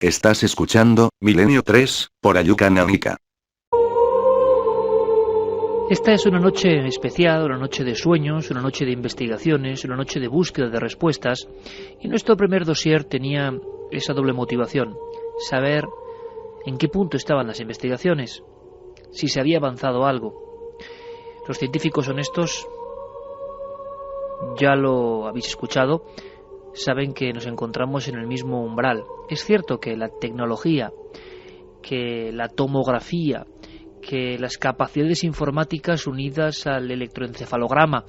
Estás escuchando Milenio 3, por Ayuka Nanika. Esta es una noche especial, una noche de sueños, una noche de investigaciones, una noche de búsqueda de respuestas. Y nuestro primer dossier tenía esa doble motivación: saber en qué punto estaban las investigaciones, si se había avanzado algo. Los científicos honestos, ya lo habéis escuchado, saben que nos encontramos en el mismo umbral. Es cierto que la tecnología, que la tomografía, que las capacidades informáticas unidas al electroencefalograma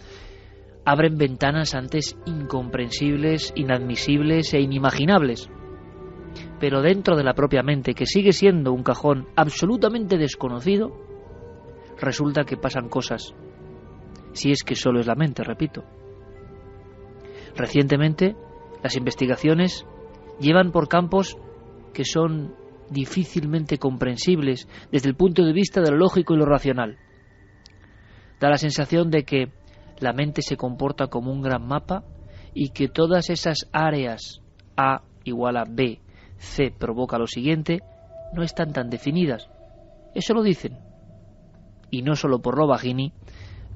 abren ventanas antes incomprensibles, inadmisibles e inimaginables. Pero dentro de la propia mente, que sigue siendo un cajón absolutamente desconocido, resulta que pasan cosas. Si es que solo es la mente, repito. Recientemente, las investigaciones llevan por campos que son difícilmente comprensibles desde el punto de vista de lo lógico y lo racional. Da la sensación de que la mente se comporta como un gran mapa y que todas esas áreas, A igual a B, C provoca lo siguiente, no están tan definidas. Eso lo dicen. Y no solo por lo Vagini,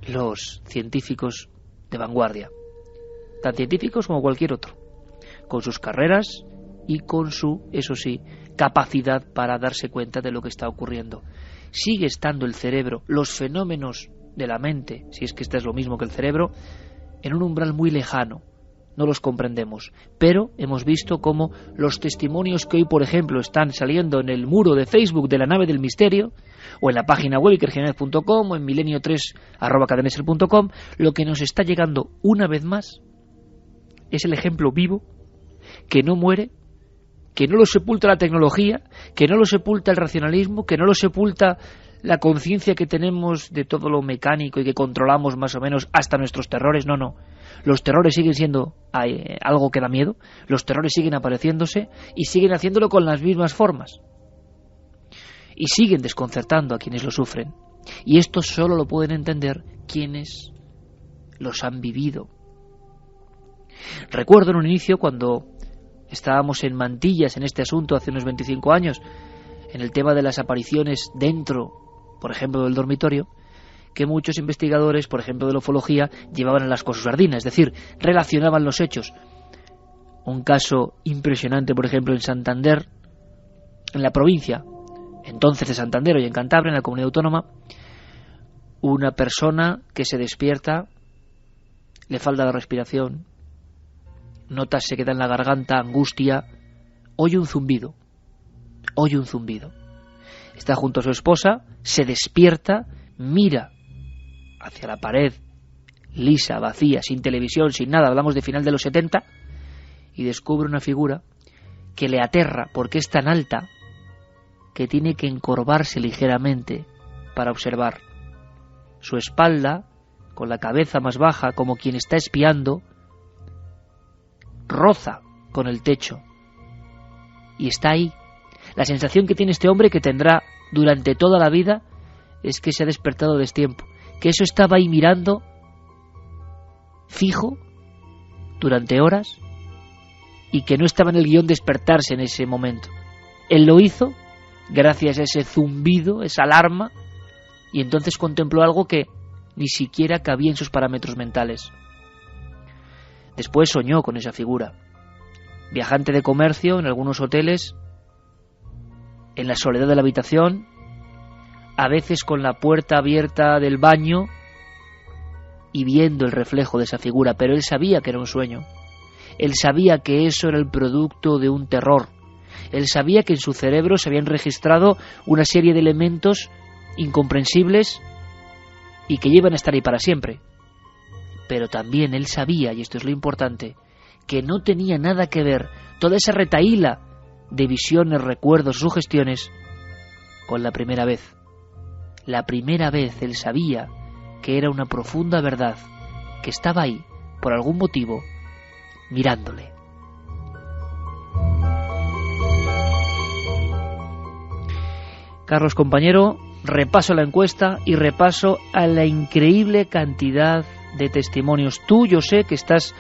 los científicos de vanguardia. Tan científicos como cualquier otro, con sus carreras y con su, eso sí, capacidad para darse cuenta de lo que está ocurriendo. Sigue estando el cerebro, los fenómenos de la mente, si es que este es lo mismo que el cerebro, en un umbral muy lejano. No los comprendemos, pero hemos visto cómo los testimonios que hoy, por ejemplo, están saliendo en el muro de Facebook de la nave del misterio, o en la página web ikerjimenez.com, o en milenio3@cadenesel.com, lo que nos está llegando una vez más es el ejemplo vivo, que no muere, que no lo sepulta la tecnología, que no lo sepulta el racionalismo, que no lo sepulta la conciencia que tenemos de todo lo mecánico y que controlamos más o menos hasta nuestros terrores. No. Los terrores siguen siendo algo que da miedo, los terrores siguen apareciéndose y siguen haciéndolo con las mismas formas. Y siguen desconcertando a quienes lo sufren. Y esto solo lo pueden entender quienes los han vivido. Recuerdo en un inicio, cuando estábamos en mantillas en este asunto hace unos 25 años, en el tema de las apariciones dentro, por ejemplo, del dormitorio, que muchos investigadores, por ejemplo, de la ufología, llevaban a las cosas sardinas, es decir, relacionaban los hechos. Un caso impresionante, por ejemplo, en Santander, en la provincia, entonces de Santander, hoy en Cantabria, en la comunidad autónoma, una persona que se despierta, le falta la respiración, notas se queda en la garganta, angustia, oye un zumbido. Está junto a su esposa, se despierta, mira hacia la pared, lisa, vacía, sin televisión, sin nada, hablamos de final de los 70, y descubre una figura que le aterra porque es tan alta que tiene que encorvarse ligeramente para observar. Su espalda, con la cabeza más baja, como quien está espiando, roza con el techo y está ahí. La sensación que tiene este hombre, que tendrá durante toda la vida, es que se ha despertado destiempo, que eso estaba ahí mirando fijo durante horas y que no estaba en el guión despertarse en ese momento. Él lo hizo gracias a ese zumbido, esa alarma, y entonces contempló algo que ni siquiera cabía en sus parámetros mentales. Después soñó con esa figura. Viajante de comercio en algunos hoteles, en la soledad de la habitación, a veces con la puerta abierta del baño y viendo el reflejo de esa figura, pero él sabía que era un sueño. Él sabía que eso era el producto de un terror. Él sabía que en su cerebro se habían registrado una serie de elementos incomprensibles y que llevan a estar ahí para siempre. Pero también él sabía, y esto es lo importante, que no tenía nada que ver toda esa retahíla de visiones, recuerdos, sugestiones con la primera vez. La primera vez él sabía que era una profunda verdad, que estaba ahí, por algún motivo, mirándole. Carlos, compañero, repaso la encuesta y repaso a la increíble cantidad de testimonios. Tú, yo sé que estás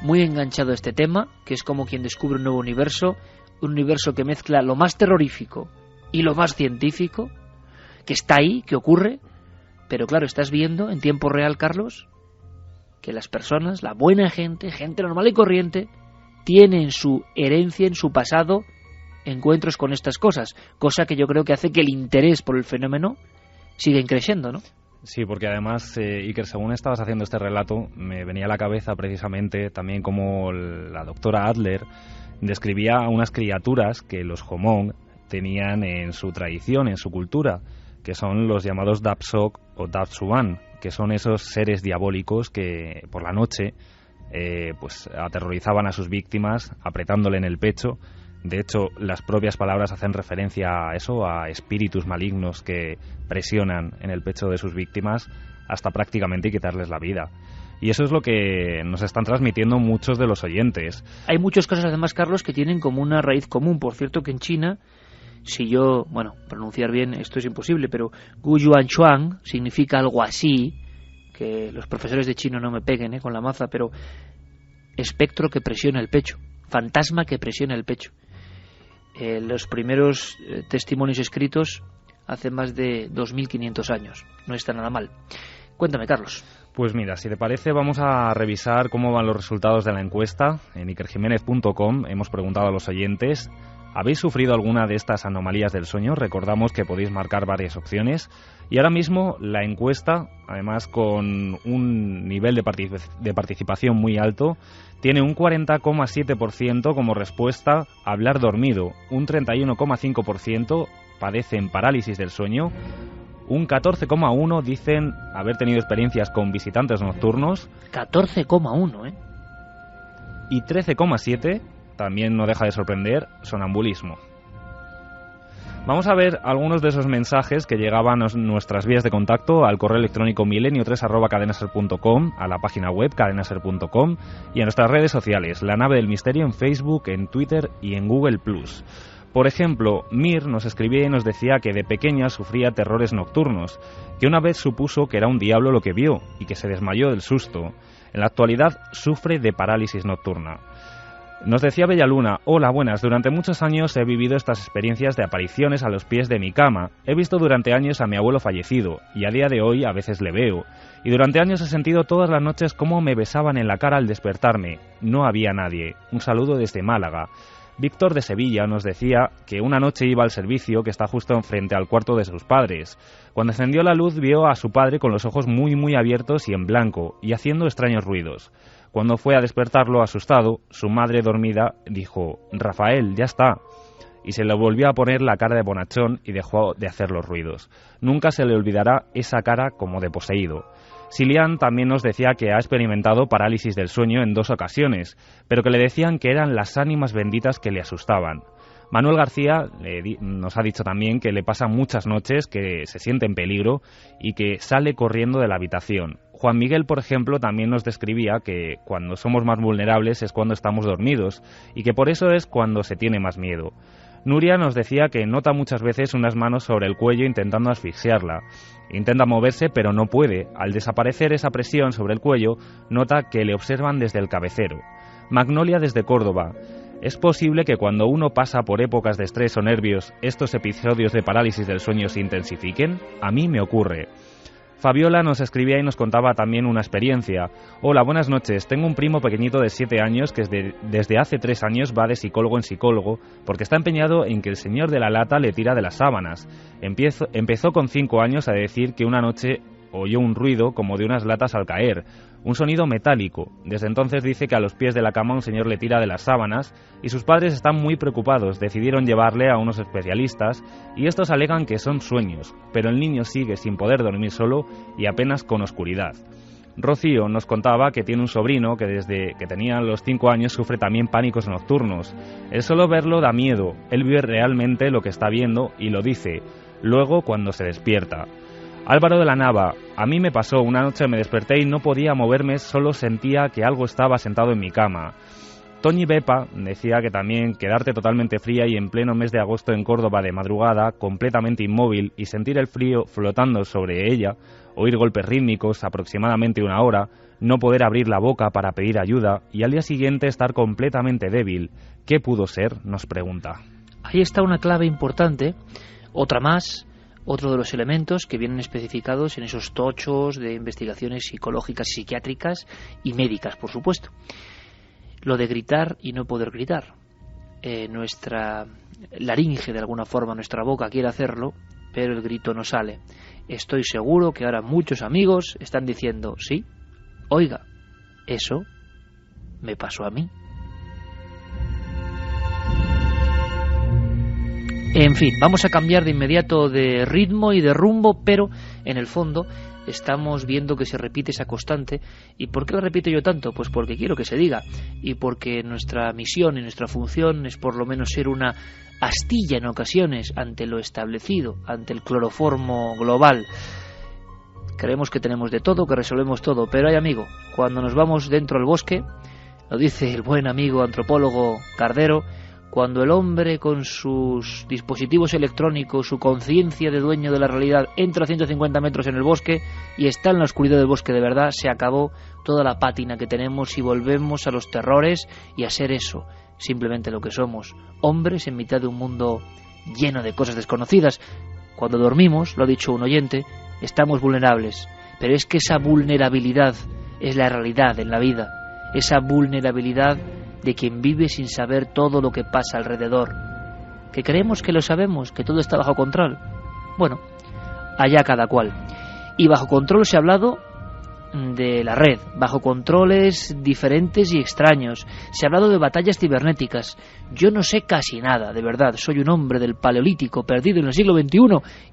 muy enganchado a este tema, que es como quien descubre un nuevo universo. un universo que mezcla lo más terrorífico y lo más científico, que está ahí, que ocurre, pero claro, estás viendo en tiempo real, Carlos, que las personas, la buena gente, gente normal y corriente, tiene en su herencia, en su pasado, encuentros con estas cosas, cosa que yo creo que hace que el interés por el fenómeno siga creciendo, ¿no? Sí, porque además, Iker, según estabas haciendo este relato, me venía a la cabeza precisamente también como la doctora Adler describía a unas criaturas que los Jomon tenían en su tradición, en su cultura, que son los llamados Dapsok o Dapsuban, que son esos seres diabólicos que por la noche pues aterrorizaban a sus víctimas apretándole en el pecho. De hecho, las propias palabras hacen referencia a eso, a espíritus malignos que presionan en el pecho de sus víctimas hasta prácticamente quitarles la vida. Y eso es lo que nos están transmitiendo muchos de los oyentes. Hay muchas cosas, además, Carlos, que tienen como una raíz común. Por cierto, que en China, si yo, pronunciar bien esto es imposible, pero Gu Yuan Chuan significa algo así, que los profesores de chino no me peguen con la maza, pero espectro que presiona el pecho, fantasma que presiona el pecho. Los primeros testimonios escritos hace más de 2.500 años. No está nada mal. Cuéntame, Carlos. Pues mira, si te parece, vamos a revisar cómo van los resultados de la encuesta. En ikerjimenez.com hemos preguntado a los oyentes: ¿habéis sufrido alguna de estas anomalías del sueño? Recordamos que podéis marcar varias opciones. Y ahora mismo la encuesta, además con un nivel de participación muy alto, tiene un 40,7% como respuesta a hablar dormido, un 31,5% padecen parálisis del sueño, un 14,1% dicen haber tenido experiencias con visitantes nocturnos. 14,1%, Y 13,7%, también no deja de sorprender, sonambulismo. Vamos a ver algunos de esos mensajes que llegaban a nuestras vías de contacto al correo electrónico milenio3@cadenaser.com, a la página web cadenaser.com y a nuestras redes sociales, La Nave del Misterio en Facebook, en Twitter y en Google+. Por ejemplo, Mir nos escribía y nos decía que de pequeña sufría terrores nocturnos, que una vez supuso que era un diablo lo que vio y que se desmayó del susto. En la actualidad sufre de parálisis nocturna. Nos decía Bellaluna: hola, buenas, durante muchos años he vivido estas experiencias de apariciones a los pies de mi cama. He visto durante años a mi abuelo fallecido, y a día de hoy a veces le veo. Y durante años he sentido todas las noches cómo me besaban en la cara al despertarme. No había nadie. Un saludo desde Málaga. Víctor de Sevilla nos decía que una noche iba al servicio que está justo enfrente al cuarto de sus padres. Cuando encendió la luz vio a su padre con los ojos muy abiertos y en blanco, y haciendo extraños ruidos. Cuando fue a despertarlo asustado, su madre dormida dijo: «Rafael, ya está». Y se le volvió a poner la cara de bonachón y dejó de hacer los ruidos. Nunca se le olvidará esa cara como de poseído. Silian también nos decía que ha experimentado parálisis del sueño en 2 ocasiones, pero que le decían que eran las ánimas benditas que le asustaban. Manuel García nos ha dicho también que le pasa muchas noches que se siente en peligro y que sale corriendo de la habitación. Juan Miguel, por ejemplo, también nos describía que cuando somos más vulnerables es cuando estamos dormidos y que por eso es cuando se tiene más miedo. Nuria nos decía que nota muchas veces unas manos sobre el cuello intentando asfixiarla. Intenta moverse pero no puede. Al desaparecer esa presión sobre el cuello, nota que le observan desde el cabecero. Magnolia desde Córdoba: ¿es posible que cuando uno pasa por épocas de estrés o nervios, estos episodios de parálisis del sueño se intensifiquen? A mí me ocurre. Fabiola nos escribía y nos contaba también una experiencia. Hola, buenas noches. Tengo un primo pequeñito de 7 años que desde hace 3 años va de psicólogo en psicólogo porque está empeñado en que el señor de la lata le tira de las sábanas. Empezó con 5 años a decir que una noche oyó un ruido como de unas latas al caer, un sonido metálico. Desde entonces dice que a los pies de la cama un señor le tira de las sábanas y sus padres están muy preocupados. Decidieron llevarle a unos especialistas y estos alegan que son sueños, pero el niño sigue sin poder dormir solo y apenas con oscuridad. Rocío nos contaba que tiene un sobrino que desde que tenía los 5 años sufre también pánicos nocturnos. El solo verlo da miedo, él vive realmente lo que está viendo y lo dice, luego cuando se despierta. Álvaro de la Nava: a mí me pasó, una noche me desperté y no podía moverme, solo sentía que algo estaba sentado en mi cama. Toñi Bepa decía que también quedarte totalmente fría y en pleno mes de agosto en Córdoba de madrugada, completamente inmóvil y sentir el frío flotando sobre ella, oír golpes rítmicos aproximadamente 1 hora, no poder abrir la boca para pedir ayuda y al día siguiente estar completamente débil. ¿Qué pudo ser?, nos pregunta. Ahí está una clave importante, otra más, otro de los elementos que vienen especificados en esos tochos de investigaciones psicológicas, psiquiátricas y médicas, por supuesto. Lo de gritar y no poder gritar. Nuestra laringe, de alguna forma, nuestra boca quiere hacerlo, pero el grito no sale. Estoy seguro que ahora muchos amigos están diciendo, sí, oiga, eso me pasó a mí. En fin, vamos a cambiar de inmediato de ritmo y de rumbo, pero en el fondo estamos viendo que se repite esa constante. ¿Y por qué la repito yo tanto? Pues porque quiero que se diga, y porque nuestra misión y nuestra función es por lo menos ser una astilla en ocasiones ante lo establecido, ante el cloroformo global. Creemos que tenemos de todo, que resolvemos todo, pero hay, amigo, cuando nos vamos dentro del bosque, lo dice el buen amigo antropólogo Cardero, cuando el hombre con sus dispositivos electrónicos, su conciencia de dueño de la realidad, entra a 150 metros en el bosque y está en la oscuridad del bosque de verdad, se acabó toda la pátina que tenemos y volvemos a los terrores y a ser eso, simplemente lo que somos, hombres en mitad de un mundo lleno de cosas desconocidas. Cuando dormimos, lo ha dicho un oyente, estamos vulnerables, pero es que esa vulnerabilidad es la realidad en la vida, esa vulnerabilidad de quien vive sin saber todo lo que pasa alrededor, que creemos que lo sabemos, que todo está bajo control. Bueno, allá cada cual. Y bajo control se ha hablado de la red, bajo controles diferentes y extraños. Se ha hablado de batallas cibernéticas. Yo no sé casi nada, de verdad. Soy un hombre del Paleolítico perdido en el siglo XXI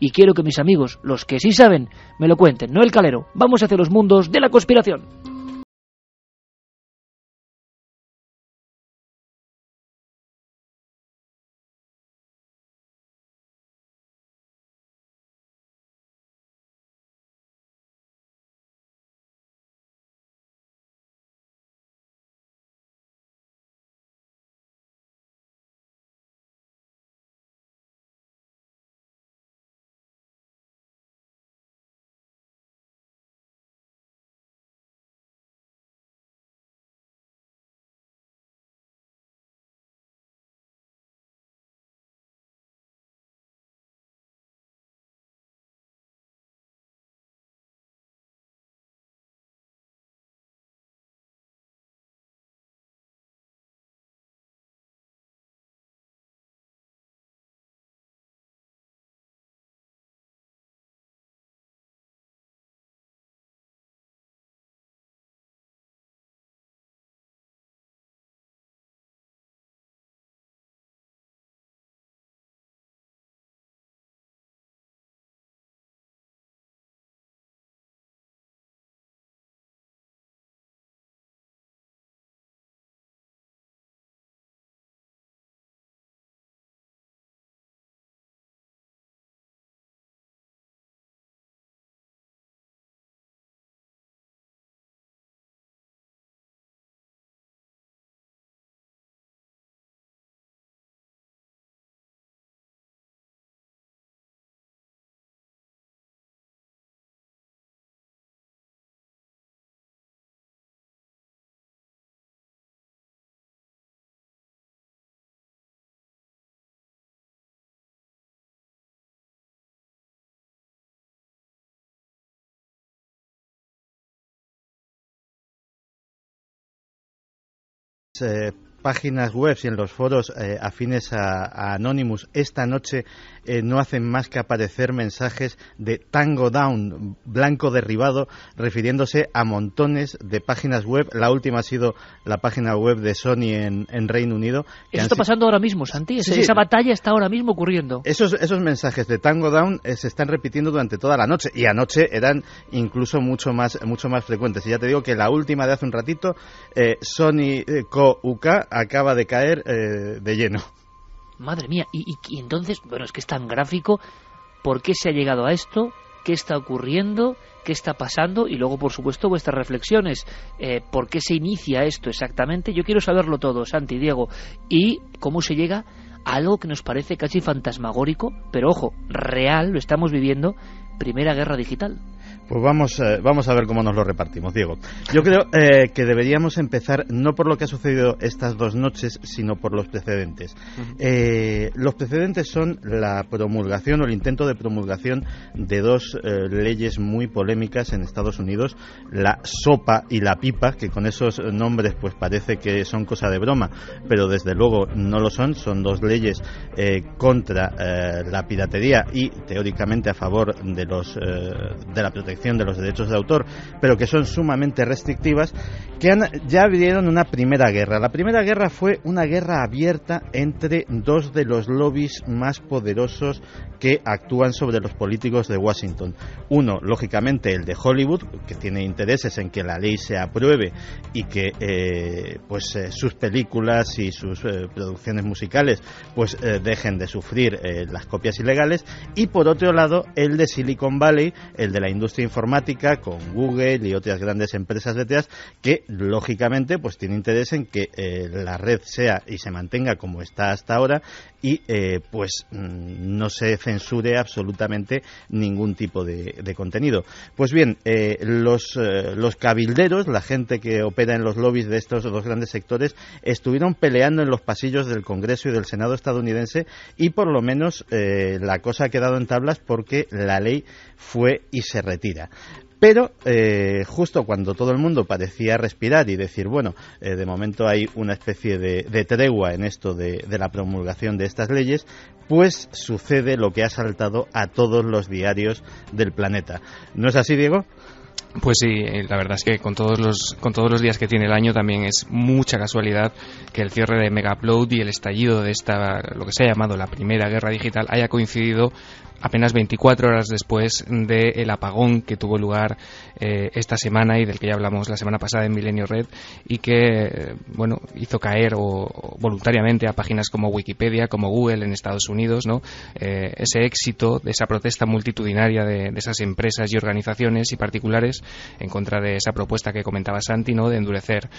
y quiero que mis amigos, los que sí saben, me lo cuenten. Noel Calero, vamos hacia los mundos de la conspiración. Páginas web y en los foros afines a Anonymous esta noche no hacen más que aparecer mensajes de Tango Down, blanco derribado, refiriéndose a montones de páginas web. La última ha sido la página web de Sony en Reino Unido. Eso está pasando ahora mismo, Santi. Esa batalla está ahora mismo ocurriendo. Esos mensajes de Tango Down se están repitiendo durante toda la noche, y anoche eran incluso mucho más frecuentes. Y ya te digo que la última de hace un ratito, Sony Co. UK acaba de caer de lleno. Madre mía, y entonces, bueno, es que es tan gráfico. ¿Por qué se ha llegado a esto? qué está ocurriendo, qué está pasando y luego, por supuesto, vuestras reflexiones. ¿Por qué se inicia esto exactamente? Yo quiero saberlo todo, Santi, Diego, y cómo se llega a algo que nos parece casi fantasmagórico, pero ojo, real, lo estamos viviendo, Primera Guerra Digital. Pues vamos a ver cómo nos lo repartimos, Diego. Yo creo que deberíamos empezar no por lo que ha sucedido estas 2 noches, sino por los precedentes. Los precedentes son la promulgación o el intento de promulgación de 2 leyes muy polémicas en Estados Unidos, la SOPA y la PIPA, que con esos nombres pues parece que son cosa de broma, pero desde luego no lo son. Son 2 leyes contra la piratería y teóricamente a favor de la protección de los derechos de autor, pero que son sumamente restrictivas, que ya abrieron una primera guerra. La primera guerra fue una guerra abierta entre 2 de los lobbies más poderosos que actúan sobre los políticos de Washington. Uno, lógicamente, el de Hollywood, que tiene intereses en que la ley se apruebe y que sus películas y sus producciones musicales pues dejen de sufrir las copias ilegales, y por otro lado el de Silicon Valley, el de la industria informática, con Google y otras grandes empresas detrás, que lógicamente pues tiene interés en que la red sea y se mantenga como está hasta ahora y no se censure absolutamente ningún tipo de contenido. Pues bien, los cabilderos, la gente que opera en los lobbies de estos 2 grandes sectores, estuvieron peleando en los pasillos del Congreso y del Senado estadounidense, y por lo menos la cosa ha quedado en tablas porque la ley fue y se retira. Pero justo cuando todo el mundo parecía respirar y decir, bueno, de momento hay una especie de tregua en esto de la promulgación de estas leyes, pues sucede lo que ha saltado a todos los diarios del planeta. ¿No es así, Diego? Pues sí, la verdad es que con todos los días que tiene el año también es mucha casualidad que el cierre de Megaupload y el estallido de lo que se ha llamado la Primera Guerra Digital haya coincidido apenas 24 horas después del apagón que tuvo lugar esta semana y del que ya hablamos la semana pasada en Milenio Red, y que hizo caer voluntariamente a páginas como Wikipedia, como Google en Estados Unidos, ¿no? Ese éxito de esa protesta multitudinaria de esas empresas y organizaciones y particulares en contra de esa propuesta que comentaba Santi, ¿no?, de endurecer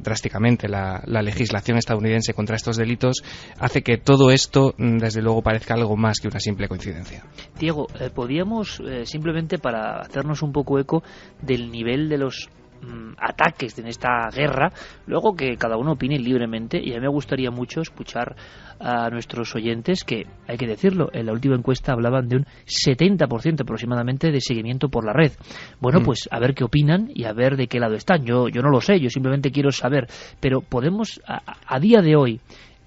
drásticamente la legislación estadounidense contra estos delitos, hace que todo esto desde luego parezca algo más que una simple coincidencia. Diego, podríamos simplemente, para hacernos un poco eco del nivel de los ataques en esta guerra, luego que cada uno opine libremente, y a mí me gustaría mucho escuchar a nuestros oyentes, que hay que decirlo, en la última encuesta hablaban de un 70% aproximadamente de seguimiento por la red. Bueno, pues a ver qué opinan y a ver de qué lado están. Yo no lo sé, yo simplemente quiero saber, pero podemos a día de hoy,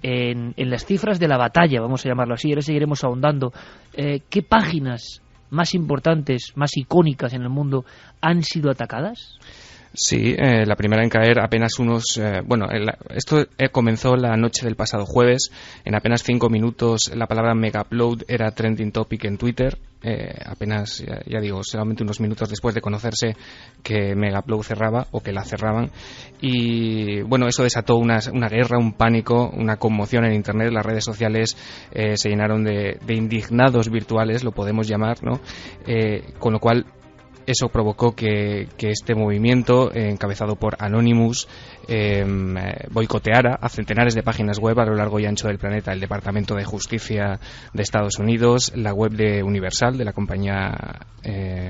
en las cifras de la batalla, vamos a llamarlo así, ahora seguiremos ahondando, ¿qué páginas más importantes, más icónicas en el mundo han sido atacadas? Sí, la primera en caer apenas esto comenzó la noche del pasado jueves. En apenas 5 minutos la palabra Megaupload era trending topic en Twitter. Apenas, ya digo, solamente unos minutos después de conocerse que Megaupload cerraba o que la cerraban. Y bueno, eso desató una guerra, un pánico, una conmoción en Internet. Las redes sociales se llenaron de indignados virtuales, lo podemos llamar, ¿no? Con lo cual eso provocó que este movimiento, encabezado por Anonymous, boicoteara a centenares de páginas web a lo largo y ancho del planeta: el Departamento de Justicia de Estados Unidos, la web de Universal, de la compañía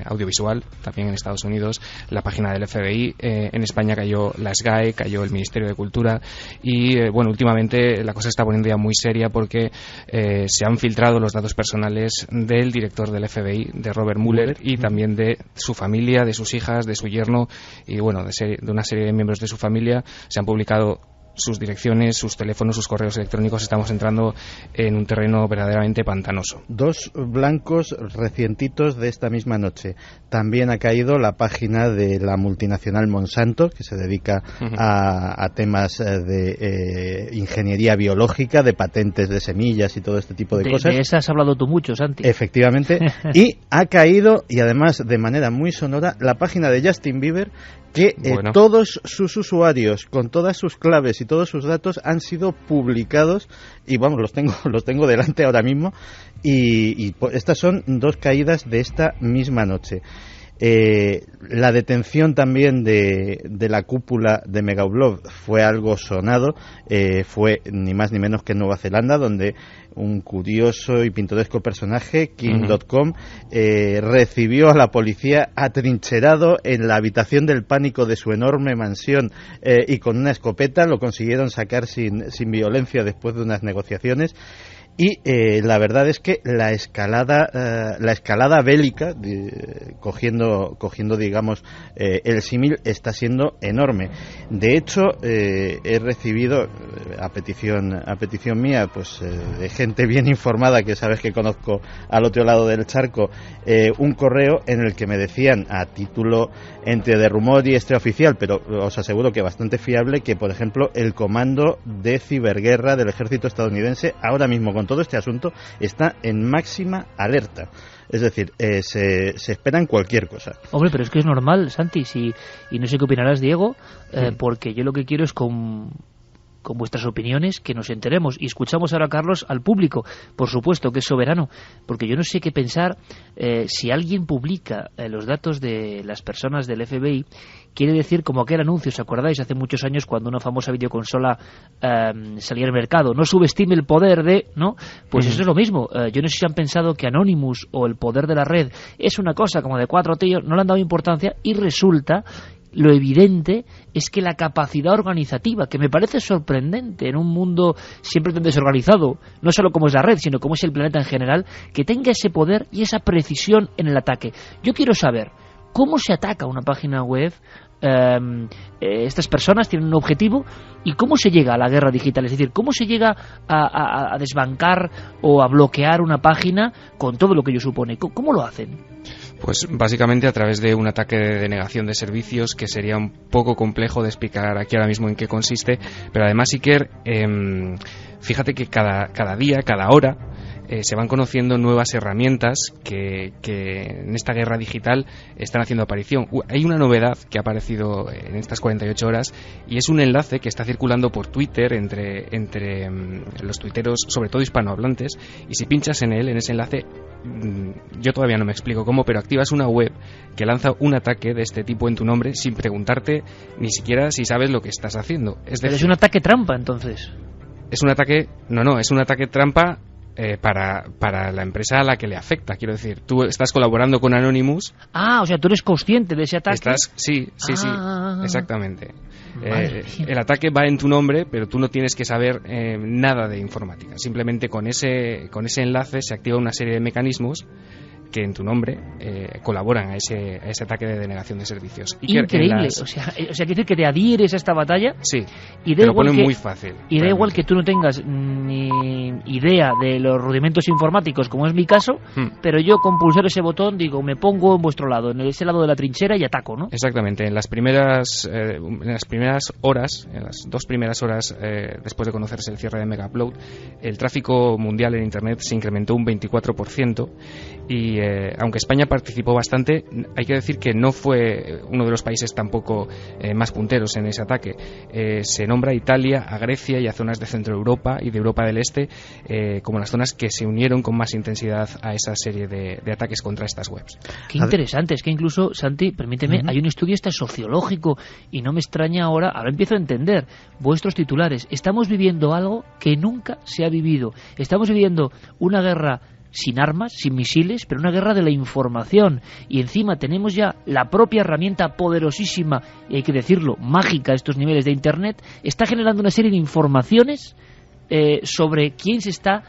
audiovisual, también en Estados Unidos, la página del FBI, en España cayó la SGAE, cayó el Ministerio de Cultura, y últimamente la cosa se está poniendo ya muy seria porque se han filtrado los datos personales del director del FBI, de Robert Mueller, y también de su familia, de sus hijas, de su yerno y de una serie de miembros de su familia. Se han publicado sus direcciones, sus teléfonos, sus correos electrónicos. Estamos entrando en un terreno verdaderamente pantanoso. 2 blancos recientitos de esta misma noche. También ha caído la página de la multinacional Monsanto, que se dedica a temas de ingeniería biológica, de patentes de semillas y todo este tipo de cosas. De esa has hablado tú mucho, Santi. Efectivamente. Y ha caído, y además de manera muy sonora, la página de Justin Bieber, que Bueno. todos sus usuarios, con todas sus claves y todos sus datos, han sido publicados, y vamos, los tengo delante ahora mismo, y estas son 2 caídas de esta misma noche. La detención también de la cúpula de Megaupload fue algo sonado, fue ni más ni menos que en Nueva Zelanda, donde un curioso y pintoresco personaje, King.com, recibió a la policía atrincherado en la habitación del pánico de su enorme mansión, y con una escopeta. Lo consiguieron sacar sin violencia después de unas negociaciones. Y la verdad es que la escalada bélica, cogiendo digamos el símil, está siendo enorme. De hecho, he recibido a petición mía, pues de gente bien informada, que sabes que conozco al otro lado del charco, un correo en el que me decían, a título entre de rumor y extraoficial, pero os aseguro que bastante fiable, que por ejemplo el comando de ciberguerra del ejército estadounidense ahora mismo, con todo este asunto, está en máxima alerta. Es decir, se esperan cualquier cosa. Hombre, pero es que es normal, Santi, y no sé qué opinarás, Diego, porque yo lo que quiero es con vuestras opiniones que nos enteremos. Y escuchamos ahora, Carlos, al público, por supuesto, que es soberano, porque yo no sé qué pensar. Si alguien publica los datos de las personas del FBI, quiere decir, como aquel anuncio, ¿os acordáis? Hace muchos años, cuando una famosa videoconsola salía al mercado, no subestime el poder de... ¿no? Pues eso es lo mismo. Yo no sé si han pensado que Anonymous o el poder de la red es una cosa como de 4 tíos, no le han dado importancia, y resulta... Lo evidente es que la capacidad organizativa, que me parece sorprendente en un mundo siempre tan desorganizado, no solo como es la red, sino como es el planeta en general, que tenga ese poder y esa precisión en el ataque. Yo quiero saber cómo se ataca una página web. Estas personas tienen un objetivo, y cómo se llega a la guerra digital, es decir, cómo se llega a desbancar o a bloquear una página con todo lo que ello supone. ¿Cómo lo hacen? Pues básicamente a través de un ataque de denegación de servicios, que sería un poco complejo de explicar aquí ahora mismo en qué consiste, pero además, Iker, fíjate que cada día, cada hora, se van conociendo nuevas herramientas que en esta guerra digital están haciendo aparición. Hay una novedad que ha aparecido en estas 48 horas, y es un enlace que está circulando por Twitter entre los tuiteros, sobre todo hispanohablantes, y si pinchas en ese enlace, yo todavía no me explico cómo, pero activas una web que lanza un ataque de este tipo en tu nombre sin preguntarte ni siquiera si sabes lo que estás haciendo. Pero es un ataque trampa, entonces. Es un ataque... No, es un ataque trampa para la empresa a la que le afecta. Quiero decir, tú estás colaborando con Anonymous. O sea, tú eres consciente de ese ataque. Sí, exactamente. El ataque va en tu nombre, pero tú no tienes que saber nada de informática. Simplemente con ese enlace se activa una serie de mecanismos que en tu nombre colaboran a ese ataque de denegación de servicios. Increíble. O sea, quiere decir que te adhieres a esta batalla. Sí, y te lo ponen muy fácil. Y da igual que tú no tengas ni idea de los rudimentos informáticos, como es mi caso, pero yo con pulsar ese botón digo, me pongo en vuestro lado, en ese lado de la trinchera, y ataco, ¿no? Exactamente. En las primeras horas, en las 2 primeras horas después de conocerse el cierre de Megaupload, el tráfico mundial en Internet se incrementó un 24%, y aunque España participó bastante, hay que decir que no fue uno de los países tampoco más punteros en ese ataque. Se nombra a Italia, a Grecia y a zonas de Centro Europa y de Europa del Este como las zonas que se unieron con más intensidad a esa serie de ataques contra estas webs. Qué interesante, es que incluso, Santi, permíteme, hay un estudio sociológico, y no me extraña ahora empiezo a entender vuestros titulares. Estamos viviendo algo que nunca se ha vivido. Estamos viviendo una guerra sin armas, sin misiles, pero una guerra de la información, y encima tenemos ya la propia herramienta poderosísima, y hay que decirlo, mágica a estos niveles de Internet, está generando una serie de informaciones sobre quién se está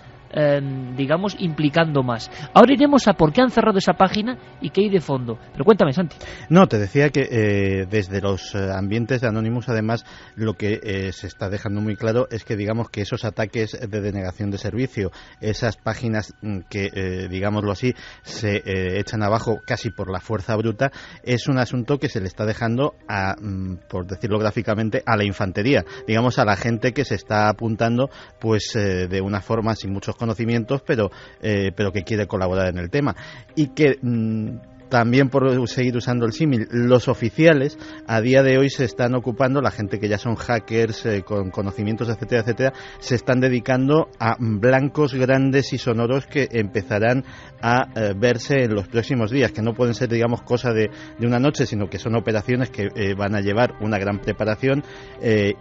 digamos, implicando más. Ahora iremos a por qué han cerrado esa página y qué hay de fondo. Pero cuéntame, Santi. No, te decía que desde los ambientes de Anonymous, además, lo que se está dejando muy claro es que, digamos, que esos ataques de denegación de servicio, esas páginas que, digámoslo así, se echan abajo casi por la fuerza bruta, es un asunto que se le está dejando a, por decirlo gráficamente, a la infantería, digamos, a la gente que se está apuntando, pues, de una forma sin muchos conocimientos, pero que quiere colaborar en el tema, y que también por seguir usando el símil, los oficiales a día de hoy se están ocupando, la gente que ya son hackers con conocimientos, etcétera, etcétera, se están dedicando a blancos grandes y sonoros que empezarán a verse en los próximos días, que no pueden ser, digamos, cosa de una noche, sino que son operaciones que van a llevar una gran preparación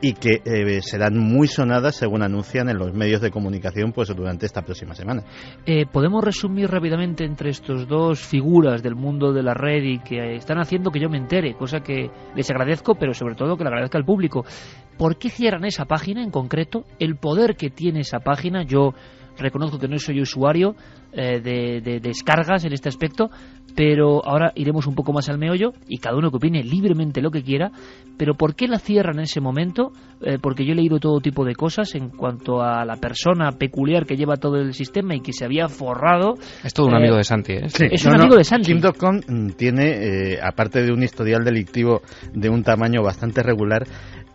y que serán muy sonadas, según anuncian en los medios de comunicación, pues durante esta próxima semana. ¿Podemos resumir rápidamente entre estos dos figuras del mundo de la red y que están haciendo que yo me entere, cosa que les agradezco, pero sobre todo que le agradezca al público? ¿Por qué cierran esa página en concreto? El poder que tiene esa página, yo reconozco que no soy usuario de descargas en este aspecto, pero ahora iremos un poco más al meollo y cada uno que opine libremente lo que quiera. Pero ¿por qué la cierran en ese momento? Porque yo he leído todo tipo de cosas en cuanto a la persona peculiar que lleva todo el sistema y que se había forrado. Es todo un amigo de Santi, ¿eh? Sí, es un amigo de Santi. Kim.com tiene, aparte de un historial delictivo de un tamaño bastante regular,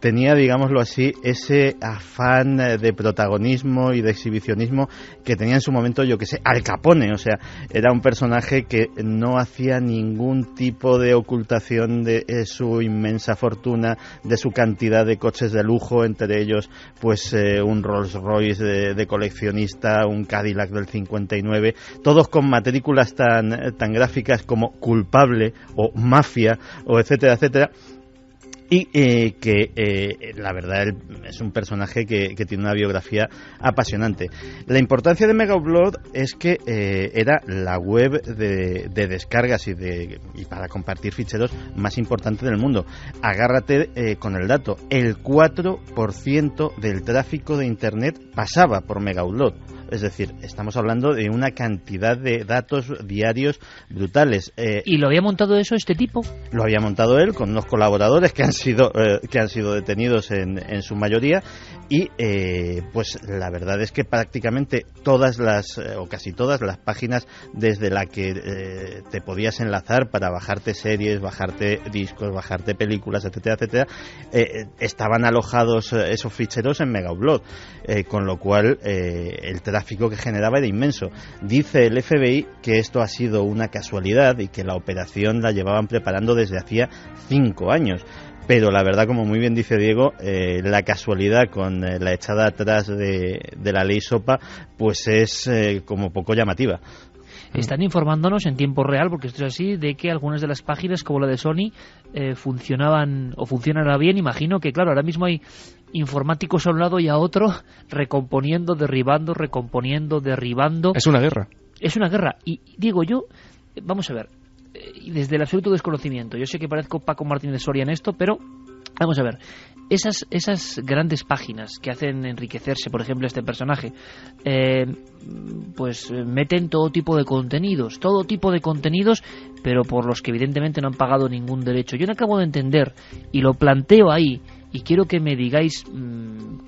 tenía, digámoslo así, ese afán de protagonismo y de exhibicionismo que tenía en su momento, yo que sé, Al Capone. O sea, era un personaje que no hacía ningún tipo de ocultación de su inmensa fortuna, de su cantidad de coches de lujo, entre ellos pues un Rolls Royce de coleccionista, un Cadillac del 59, todos con matrículas tan gráficas como culpable o mafia o etcétera, etcétera. Y que la verdad es un personaje que tiene una biografía apasionante. La importancia de Megaupload es que era la web de descargas y para compartir ficheros más importante del mundo. Agárrate con el dato: el 4% del tráfico de Internet pasaba por Megaupload. Es decir, estamos hablando de una cantidad de datos diarios brutales. ¿Y lo había montado eso este tipo? Lo había montado él con unos colaboradores que han sido detenidos en su mayoría, y pues la verdad es que prácticamente todas las o casi todas las páginas desde la que te podías enlazar para bajarte series, bajarte discos, bajarte películas, etcétera, etcétera, estaban alojados esos ficheros en Megaupload, con lo cual el tráfico que generaba era inmenso. Dice el FBI que esto ha sido una casualidad y que la operación la llevaban preparando desde hacía 5 años. Pero la verdad, como muy bien dice Diego, la casualidad con la echada atrás de la ley SOPA, pues es como poco llamativa. Están informándonos en tiempo real, porque esto es así, de que algunas de las páginas, como la de Sony, funcionaban o funcionará bien. Imagino que, claro, ahora mismo hay informáticos a un lado y a otro, recomponiendo, derribando, recomponiendo, derribando. Es una guerra. Es una guerra. Y digo yo, vamos a ver, y desde el absoluto desconocimiento, yo sé que parezco Paco Martínez Soria en esto, pero vamos a ver, esas grandes páginas que hacen enriquecerse, por ejemplo, este personaje, pues meten todo tipo de contenidos, pero por los que evidentemente no han pagado ningún derecho. Yo no acabo de entender, y lo planteo ahí, y quiero que me digáis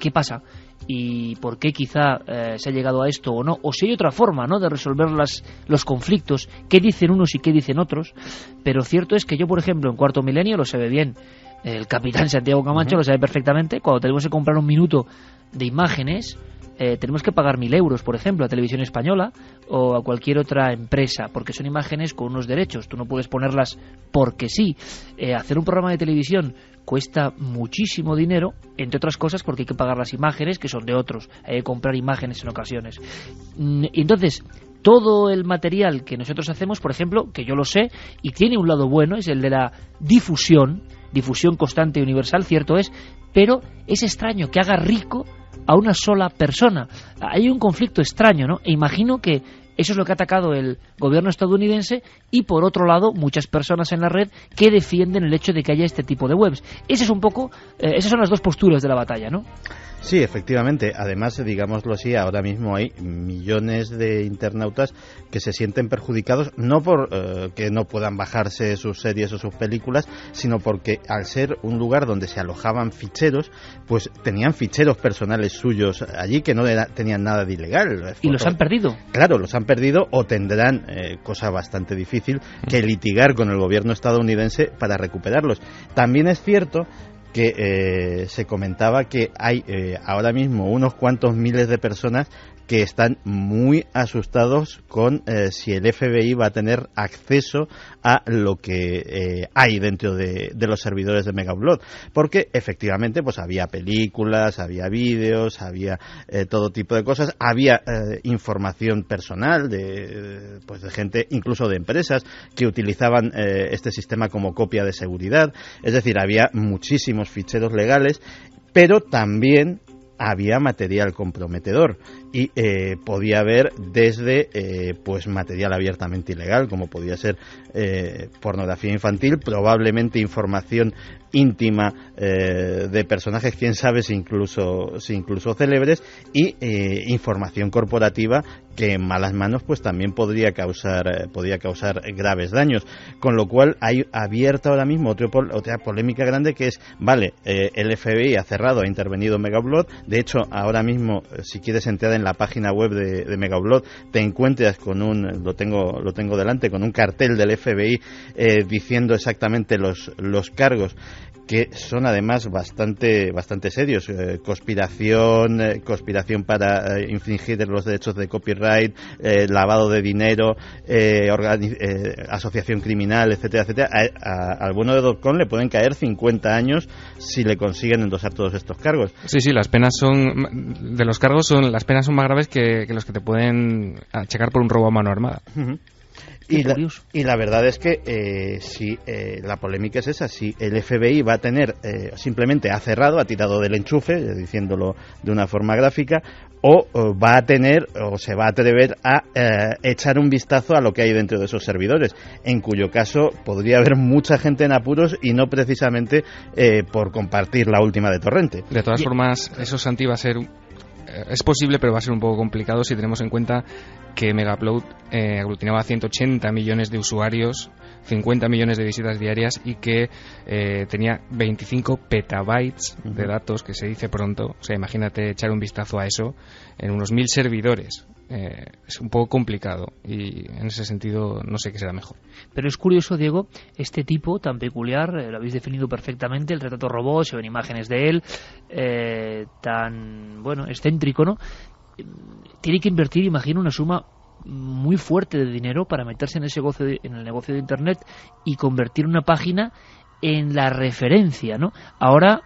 qué pasa y por qué quizá se ha llegado a esto o no, o si hay otra forma, ¿no?, de resolver los conflictos, qué dicen unos y qué dicen otros. Pero cierto es que yo, por ejemplo, en Cuarto Milenio, lo sabe bien el capitán Santiago Camacho, lo sabe perfectamente, cuando tenemos que comprar un minuto de imágenes, tenemos que pagar 1.000 euros, por ejemplo, a Televisión Española o a cualquier otra empresa, porque son imágenes con unos derechos, tú no puedes ponerlas porque sí. Hacer un programa de televisión cuesta muchísimo dinero, entre otras cosas porque hay que pagar las imágenes que son de otros, hay que comprar imágenes en ocasiones. Y entonces, todo el material que nosotros hacemos, por ejemplo, que yo lo sé, y tiene un lado bueno, es el de la difusión constante y universal, cierto es, pero es extraño que haga rico a una sola persona. Hay un conflicto extraño, ¿no? E imagino que eso es lo que ha atacado el gobierno estadounidense y, por otro lado, muchas personas en la red que defienden el hecho de que haya este tipo de webs. Ese es un poco, esas son las dos posturas de la batalla, ¿no? Sí, efectivamente. Además, digámoslo así, ahora mismo hay millones de internautas que se sienten perjudicados, no por que no puedan bajarse sus series o sus películas, sino porque al ser un lugar donde se alojaban ficheros, pues tenían ficheros personales suyos allí que no tenían nada de ilegal. ¿Y los han perdido? Claro, los han perdido, o tendrán, cosa bastante difícil, que litigar con el gobierno estadounidense para recuperarlos. También es cierto que se comentaba que hay ahora mismo unos cuantos miles de personas que están muy asustados con si el FBI va a tener acceso a lo que hay dentro de los servidores de Megaupload, porque efectivamente pues había películas, había vídeos, había todo tipo de cosas, había información personal de gente, incluso de empresas que utilizaban este sistema como copia de seguridad. Es decir, había muchísimos ficheros legales, pero también había material comprometedor y podía haber desde material abiertamente ilegal, como podía ser pornografía infantil, probablemente información íntima de personajes, quién sabe si incluso célebres, y información corporativa que en malas manos pues también podría causar graves daños, con lo cual hay abierta ahora mismo otra polémica grande, que es, vale, el FBI ha cerrado, ha intervenido en Megaupload. De hecho, ahora mismo, si quieres entrar en la página web de Megaupload, te encuentras con lo tengo delante, con un cartel del FBI diciendo exactamente los cargos, que son además bastante asociación para infringir los derechos de copyright, lavado de dinero, asociación criminal, etcétera, etcétera. Al bueno de .com le pueden caer 50 años si le consiguen endosar todos estos cargos. Sí, las penas las penas son más graves que los que te pueden achacar por un robo a mano armada. Uh-huh. Y la verdad es que si la polémica es esa, si el FBI va a tener, simplemente ha cerrado, ha tirado del enchufe, diciéndolo de una forma gráfica, o va a tener, o se va a atrever a echar un vistazo a lo que hay dentro de esos servidores, en cuyo caso podría haber mucha gente en apuros, y no precisamente por compartir la última de torrente. De todas formas, eso, Santi, va a ser... Es posible, pero va a ser un poco complicado si tenemos en cuenta que Megaupload aglutinaba 180 millones de usuarios, 50 millones de visitas diarias, y que tenía 25 petabytes de datos, que se dice pronto. O sea, imagínate echar un vistazo a eso en unos 1000 servidores. Es un poco complicado, y en ese sentido no sé qué será mejor. Pero es curioso, Diego, este tipo tan peculiar, lo habéis definido perfectamente, el retrato robot, se ven imágenes de él, tan, excéntrico, ¿no? Tiene que invertir, imagino, una suma muy fuerte de dinero para meterse en el negocio de Internet y convertir una página en la referencia, ¿no? Ahora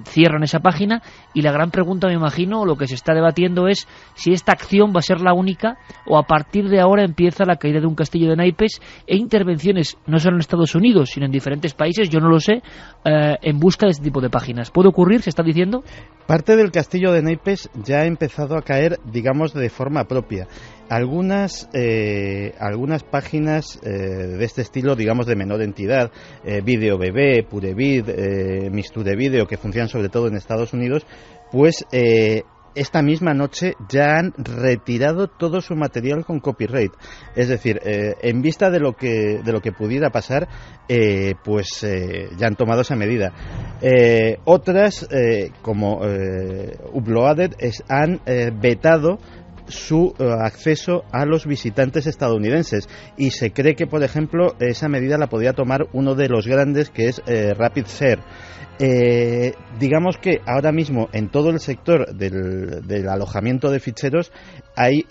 cierran esa página, y la gran pregunta, me imagino, lo que se está debatiendo es si esta acción va a ser la única, o a partir de ahora empieza la caída de un castillo de naipes e intervenciones no solo en Estados Unidos, sino en diferentes países, yo no lo sé, en busca de este tipo de páginas. ¿Puede ocurrir, se está diciendo? Parte del castillo de naipes ya ha empezado a caer, digamos, de forma propia. Algunas páginas de este estilo, digamos, de menor entidad, Video Bebé, Purevid, Misture Video, que funcionan sobre todo en Estados Unidos, pues esta misma noche ya han retirado todo su material con copyright. Es decir, en vista de lo que pudiera pasar, ya han tomado esa medida. Otras, como Uploaded, han vetado su acceso a los visitantes estadounidenses, y se cree que, por ejemplo, esa medida la podría tomar uno de los grandes, que es RapidShare. Digamos que ahora mismo en todo el sector del alojamiento de ficheros hay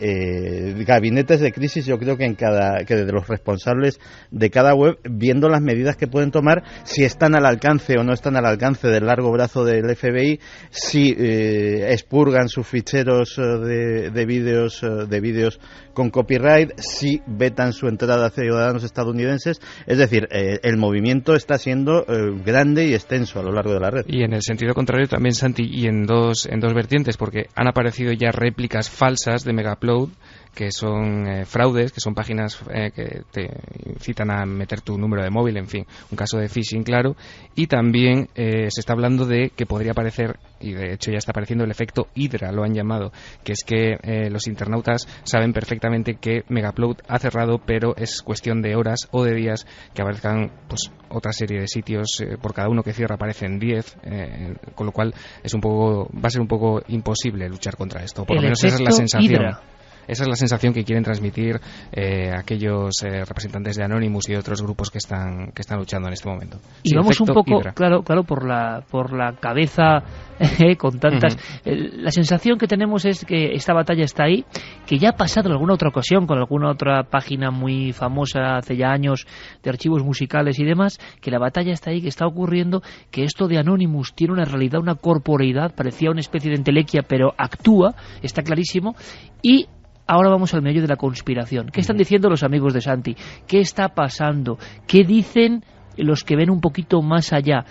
gabinetes de crisis, yo creo que de los responsables de cada web, viendo las medidas que pueden tomar, si están al alcance o no están al alcance del largo brazo del FBI, si expurgan sus ficheros de vídeos con copyright, si vetan su entrada a ciudadanos estadounidenses. Es decir, el movimiento está siendo grande y extenso a lo largo de la red. Y en el sentido contrario también, Santi, y en dos vertientes, porque han aparecido ya réplicas falsas de Megaupload, que son fraudes, que son páginas que te incitan a meter tu número de móvil, en fin, un caso de phishing claro. Y también se está hablando de que podría aparecer, y de hecho ya está apareciendo, el efecto Hydra, lo han llamado, que es que los internautas saben perfectamente que Megaupload ha cerrado, pero es cuestión de horas o de días que aparezcan pues otra serie de sitios. Por cada uno que cierra aparecen 10, con lo cual va a ser un poco imposible luchar contra esto, por lo menos esa es la sensación. Hydra. Esa es la sensación que quieren transmitir aquellos representantes de Anonymous y de otros grupos que están luchando en este momento. Y sí, vamos un poco, Hydra. claro, por la cabeza con tantas... La sensación que tenemos es que esta batalla está ahí, que ya ha pasado en alguna otra ocasión con alguna otra página muy famosa hace ya años de archivos musicales y demás, que la batalla está ahí, que está ocurriendo, que esto de Anonymous tiene una realidad, una corporeidad, parecía una especie de entelequia, pero actúa, está clarísimo, y ahora vamos al meollo de la conspiración. ¿Qué están diciendo los amigos de Santi? ¿Qué está pasando? ¿Qué dicen los que ven un poquito más allá?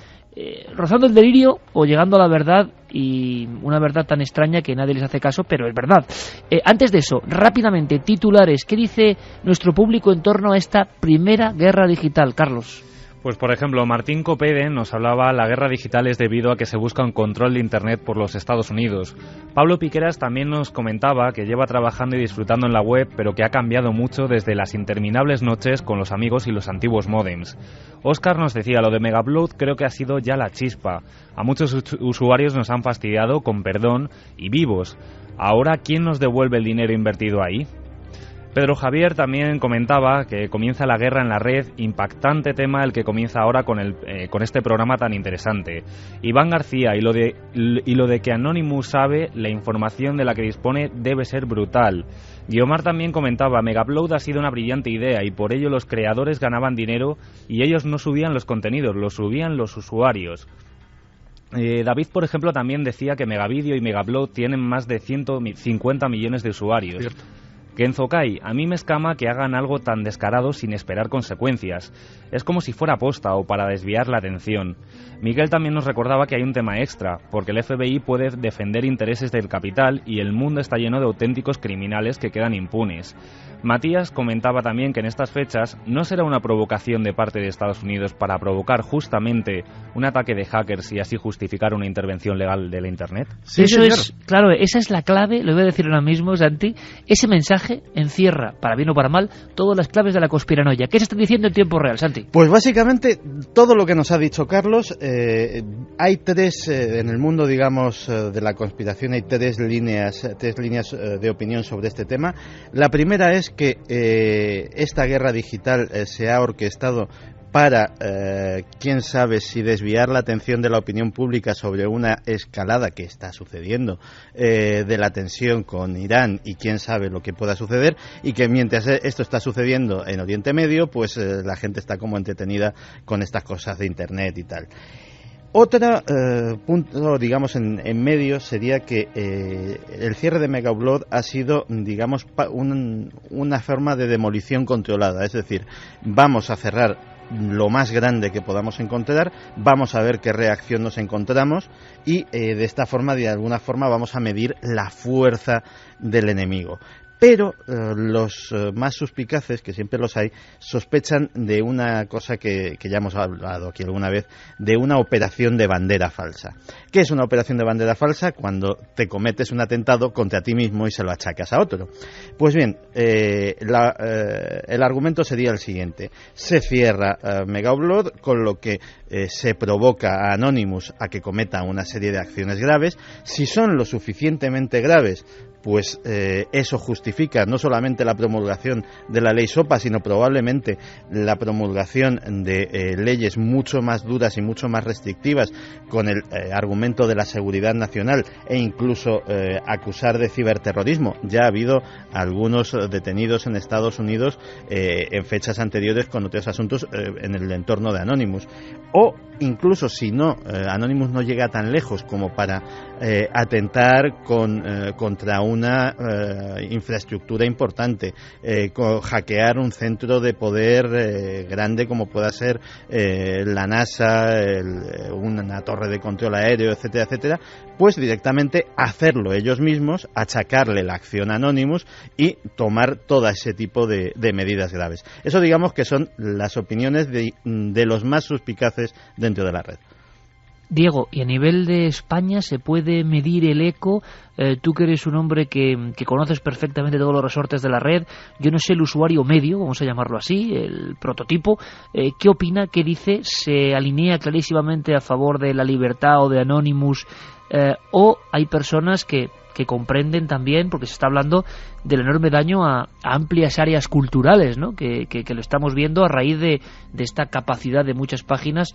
Rozando el delirio o llegando a la verdad, y una verdad tan extraña que nadie les hace caso, pero es verdad. Antes de eso, rápidamente, titulares. ¿Qué dice nuestro público en torno a esta primera guerra digital, Carlos? Pues por ejemplo, Martín Copede nos hablaba: la guerra digital es debido a que se busca un control de Internet por los Estados Unidos. Pablo Piqueras también nos comentaba que lleva trabajando y disfrutando en la web, pero que ha cambiado mucho desde las interminables noches con los amigos y los antiguos módems. Óscar nos decía: lo de Megaupload creo que ha sido ya la chispa. A muchos usuarios nos han fastidiado, con perdón, y vivos. Ahora, ¿quién nos devuelve el dinero invertido ahí? Pedro Javier también comentaba que comienza la guerra en la red, impactante tema el que comienza ahora con este programa tan interesante. Iván García: y lo de que Anonymous sabe la información de la que dispone debe ser brutal. Guiomar también comentaba: Megaupload ha sido una brillante idea y por ello los creadores ganaban dinero y ellos no subían los contenidos, los subían los usuarios. David, por ejemplo, también decía que Megavideo y Megaupload tienen más de 150 millones de usuarios. Cierto. Kenzo Kai: a mí me escama que hagan algo tan descarado sin esperar consecuencias. Es como si fuera posta o para desviar la atención. Miguel también nos recordaba que hay un tema extra, porque el FBI puede defender intereses del capital y el mundo está lleno de auténticos criminales que quedan impunes. Matías comentaba también que en estas fechas no será una provocación de parte de Estados Unidos para provocar justamente un ataque de hackers y así justificar una intervención legal de la Internet. Sí, eso es, claro, esa es la clave, lo voy a decir ahora mismo, Santi. Ese mensaje encierra, para bien o para mal, todas las claves de la conspiranoia. ¿Qué se está diciendo en tiempo real, Santi? Pues básicamente todo lo que nos ha dicho Carlos. Hay tres, en el mundo, digamos, de la conspiración, hay tres líneas de opinión sobre este tema. La primera es que esta guerra digital se ha orquestado para, quién sabe si desviar la atención de la opinión pública sobre una escalada que está sucediendo de la tensión con Irán, y quién sabe lo que pueda suceder, y que mientras esto está sucediendo en Oriente Medio, pues la gente está como entretenida con estas cosas de Internet y tal. Otro punto, digamos, en medio sería que el cierre de Megaupload ha sido, digamos, una forma de demolición controlada. Es decir, vamos a cerrar lo más grande que podamos encontrar, vamos a ver qué reacción nos encontramos y de esta forma, de alguna forma, vamos a medir la fuerza del enemigo. Pero los más suspicaces, que siempre los hay, sospechan de una cosa que ya hemos hablado aquí alguna vez, de una operación de bandera falsa. ¿Qué es una operación de bandera falsa? Cuando te cometes un atentado contra ti mismo y se lo achacas a otro. Pues bien, el argumento sería el siguiente: se cierra Megaupload, con lo que se provoca a Anonymous a que cometa una serie de acciones graves. Si son lo suficientemente graves, pues eso justifica no solamente la promulgación de la ley SOPA, sino probablemente la promulgación de leyes mucho más duras y mucho más restrictivas, con el argumento de la seguridad nacional, e incluso acusar de ciberterrorismo. Ya ha habido algunos detenidos en Estados Unidos en fechas anteriores con otros asuntos en el entorno de Anonymous. O incluso, si no, Anonymous no llega tan lejos como para atentar contra una infraestructura importante, hackear un centro de poder grande como pueda ser la NASA, una torre de control aéreo, etcétera, etcétera, pues directamente hacerlo ellos mismos, achacarle la acción a Anonymous y tomar todo ese tipo de medidas graves. Eso, digamos, que son las opiniones de los más suspicaces dentro de la red. Diego, y a nivel de España, ¿se puede medir el eco? Tú que eres un hombre que conoces perfectamente todos los resortes de la red, yo no sé, el usuario medio, vamos a llamarlo así, el prototipo, ¿qué opina, qué dice? ¿Se alinea clarísimamente a favor de la libertad o de Anonymous o hay personas que comprenden también, porque se está hablando del enorme daño a amplias áreas culturales, ¿no? que lo estamos viendo a raíz de esta capacidad de muchas páginas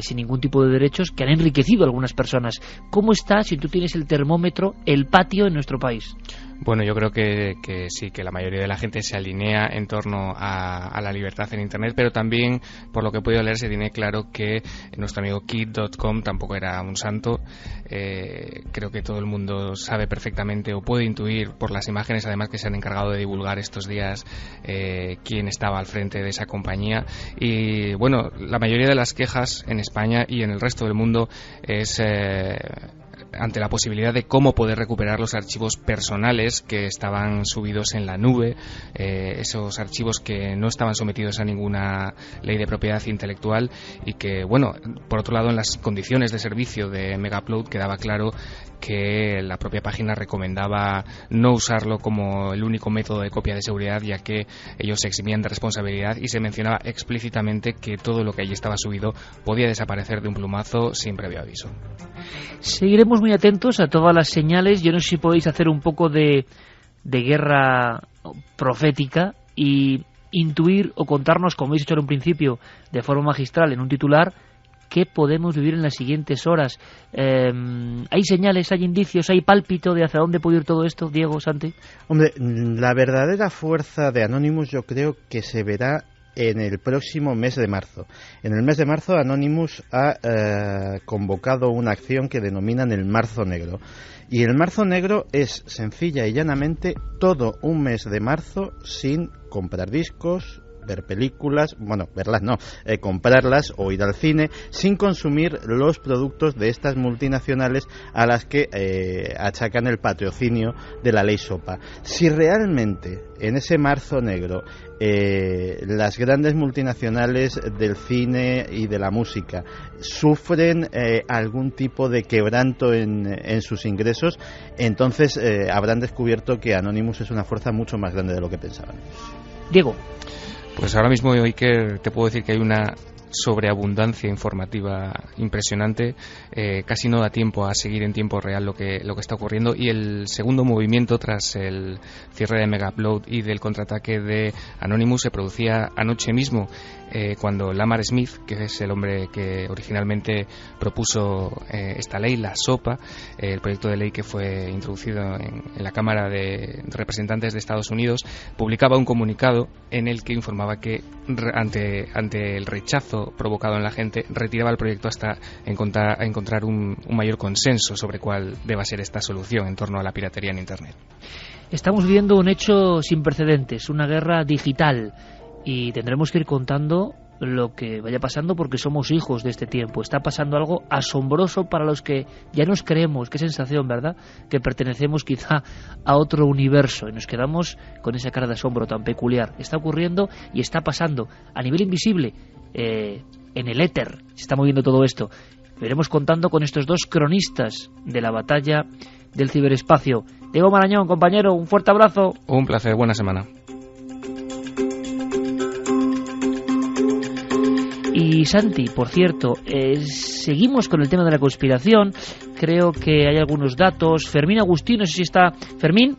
sin ningún tipo de derechos que han enriquecido a algunas personas. ¿Cómo está, si tú tienes el termómetro, el patio en nuestro país? Bueno, yo creo que sí, que la mayoría de la gente se alinea en torno a la libertad en Internet, pero también, por lo que he podido leer, se tiene claro que nuestro amigo Kid.com tampoco era un santo. Creo que todo el mundo sabe perfectamente o puede intuir por las imágenes, además, que se han encargado de divulgar estos días, quién estaba al frente de esa compañía. Y bueno, la mayoría de las quejas en España y en el resto del mundo es ante la posibilidad de cómo poder recuperar los archivos personales que estaban subidos en la nube, esos archivos que no estaban sometidos a ninguna ley de propiedad intelectual y que, bueno, por otro lado, en las condiciones de servicio de Megaupload quedaba claro que la propia página recomendaba no usarlo como el único método de copia de seguridad, ya que ellos se eximían de responsabilidad y se mencionaba explícitamente que todo lo que allí estaba subido podía desaparecer de un plumazo sin previo aviso. Seguiremos muy atentos a todas las señales. Yo no sé si podéis hacer un poco de guerra profética y intuir o contarnos, como habéis hecho en un principio, de forma magistral en un titular, qué podemos vivir en las siguientes horas. ¿Hay señales, hay indicios, hay pálpito de hacia dónde puede ir todo esto, Diego, Santi? Hombre, la verdadera fuerza de Anonymous yo creo que se verá en el próximo mes de marzo. En el mes de marzo Anonymous ha convocado una acción que denominan el Marzo Negro. Y el Marzo Negro es sencilla y llanamente todo un mes de marzo sin comprar discos, ver películas, bueno, verlas no, comprarlas o ir al cine, sin consumir los productos de estas multinacionales a las que achacan el patrocinio de la ley SOPA. Si realmente en ese marzo negro las grandes multinacionales del cine y de la música sufren algún tipo de quebranto en sus ingresos, entonces habrán descubierto que Anonymous es una fuerza mucho más grande de lo que pensaban. Diego. Pues ahora mismo, Iker, te puedo decir que hay una sobreabundancia informativa impresionante. Casi no da tiempo a seguir en tiempo real lo que está ocurriendo, y el segundo movimiento tras el cierre de Megaupload y del contraataque de Anonymous se producía anoche mismo, cuando Lamar Smith, que es el hombre que originalmente propuso esta ley, la SOPA, el proyecto de ley que fue introducido en la Cámara de Representantes de Estados Unidos, publicaba un comunicado en el que informaba que ante el rechazo provocado en la gente, retiraba el proyecto hasta encontrar un mayor consenso sobre cuál deba ser esta solución en torno a la piratería en Internet. Estamos viviendo un hecho sin precedentes, una guerra digital, y tendremos que ir contando lo que vaya pasando porque somos hijos de este tiempo. Está pasando algo asombroso para los que ya nos creemos, qué sensación, ¿verdad?, que pertenecemos quizá a otro universo y nos quedamos con esa cara de asombro tan peculiar. Está ocurriendo y está pasando a nivel invisible, en el éter se está moviendo todo esto. Veremos contando con estos dos cronistas de la batalla del ciberespacio. Diego Marañón, compañero, un fuerte abrazo. Un placer, buena semana. Y Santi, por cierto, seguimos con el tema de la conspiración. Creo que hay algunos datos. Fermín Agustín, no sé si está... Fermín,